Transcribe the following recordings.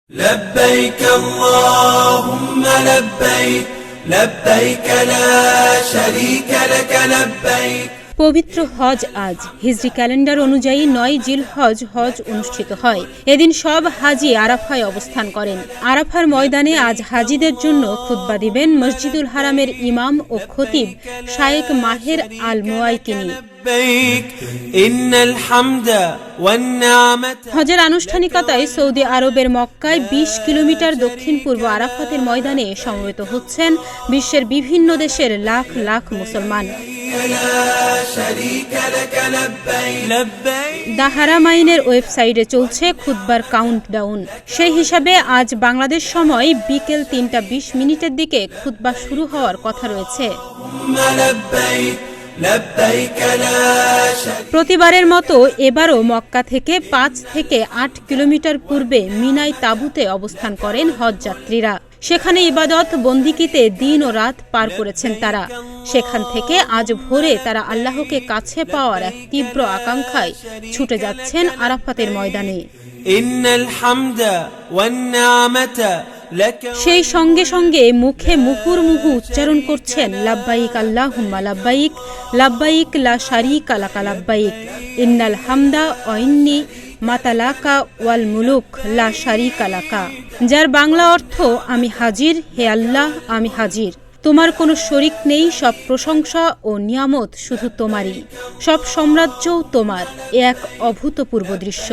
لبيك اللهم لبيك لبيك لا شريك لك لبيك। পবিত্র হজ আজ হিজরি ক্যালেন্ডার অনুযায়ী ৯ জিলহজ হজ অনুষ্ঠিত হয়। এদিন সব হাজি আরাফায় অবস্থান করেন। আরাফার ময়দানে আজ হাজিদের জন্য খুতবা দিবেন মসজিদুল হারামের ইমাম ও খতিব শায়েখ মাহের আল মুয়াইকিনি। হজের আনুষ্ঠানিকতায় সৌদি আরবের মক্কায় ২০ কিলোমিটার দক্ষিণ পূর্ব আরাফাতের ময়দানে সমবেত হচ্ছেন বিশ্বের বিভিন্ন দেশের লাখ লাখ মুসলমান। দ্য হারামাইনের ওয়েবসাইটে চলছে খুতবার কাউন্টডাউন। সেই হিসাবে আজ বাংলাদেশ সময় বিকেল ৩টা ২০ মিনিটের দিকে খুতবা শুরু হওয়ার কথা রয়েছে। প্রতিবারের মতো এবারও মক্কা থেকে ৫ থেকে ৮ কিলোমিটার পূর্বে মিনায় তাঁবুতে অবস্থান করেন হজ যাত্রীরা। সেখানে ইবাদত বন্দিকিতে দিন ও রাত পার করেছেন তারা। সেখান থেকে আজ ভোরে তারা আল্লাহকে কাছে পাওয়ার এক তীব্র আকাঙ্ক্ষায় ছুটে যাচ্ছেন আরাফাতের ময়দানে। সেই সঙ্গে সঙ্গে মুখে মুহুর্মুহু উচ্চারণ করছেন লাব্বাইক আল্লাহুম্মা লাব্বাইক লাব্বাইক লা শারীকা লাকা লাব্বাইক ইন্নাল হামদা ওয়া ইন্নী মাতালাকা ওয়াল মুলুক লা শারীকা লাকা, যার বাংলা অর্থ আমি হাজির, হে আল্লাহ আমি হাজির, তোমার কোনো শরিক নেই, সব প্রশংসা ও নিয়ামত শুধু তোমারই, সব সাম্রাজ্যও তোমার। এ এক অভূতপূর্ব দৃশ্য।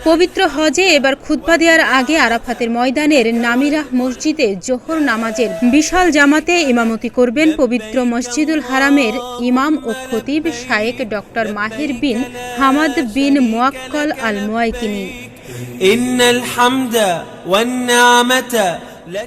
পবিত্র হজে এবার খুতবা দেওয়ার আগে আরাফাতের ময়দানের নামিরাহ মসজিদে জোহর নামাজের বিশাল জামাতে ইমামতি করবেন পবিত্র মসজিদুল হারামের ইমাম ও খতিব শায়েখ ডক্টর মাহের বিন হামাদ বিন মুয়াক্কাল আল মুয়াইকিনি।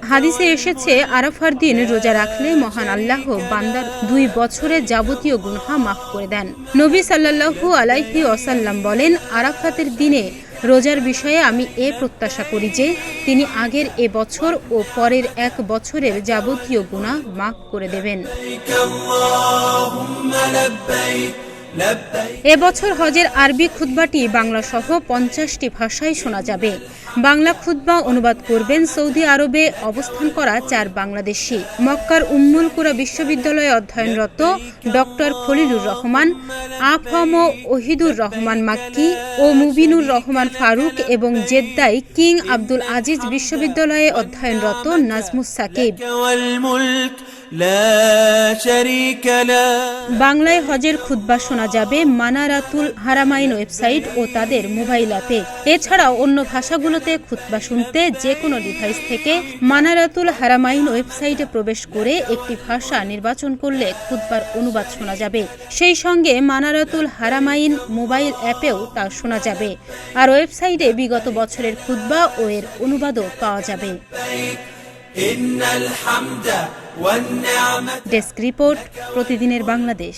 হাদিসে এসেছে, আরাফার দিন রোজা রাখলে মহান আল্লাহ বান্দার ২ বছরের যাবতীয় গুনাহ মাফ করে দেন। নবী সাল্লাল্লাহু আলাইহি ওয়াসাল্লাম বলেন, আরাফাতের দিনে রোজার বিষয়ে আমি এ প্রত্যাশা করি যে তিনি আগের এ বছর ও পরের ১ বছরের যাবতীয় গুনাহ মাফ করে দেবেন। এবছর হজের আরবি খুতবাটি বাংলা সহ ৫০টি ভাষায় শোনা যাবে। বাংলা খুতবা অনুবাদ করবেন সৌদি আরবে অবস্থান করা ৪ বাংলাদেশি। মক্কার উম্মুল কুরা বিশ্ববিদ্যালয়ে অধ্যয়নরত ডক্টর খলিলুর রহমান, আফম ওহিদুর রহমান মাক্কি ও মুবিনুর রহমান ফারুক এবং জেদ্দায় কিং আব্দুল আজিজ বিশ্ববিদ্যালয়ে অধ্যয়নরত নাজমুস সাকিব। বাংলায় হজের খুতবা শোনা যাবে মানারাতুল হারামাইন ওয়েবসাইট ও তাদের মোবাইল অ্যাপে। এছাড়াও অন্য ভাষাগুলোতে খুতবা শুনতে যে কোনো ডিভাইস থেকে মানারাতুল হারামাইন ওয়েবসাইটে প্রবেশ করে একটি ভাষা নির্বাচন করলে খুতবার অনুবাদ শোনা যাবে। সেই সঙ্গে মানারাতুল হারামাইন মোবাইল অ্যাপেও তা শোনা যাবে। আর ওয়েবসাইটে বিগত বছরের খুতবা ও এর অনুবাদও পাওয়া যাবে। ডেস্ক রিপোর্ট, প্রতিদিনের বাংলাদেশ।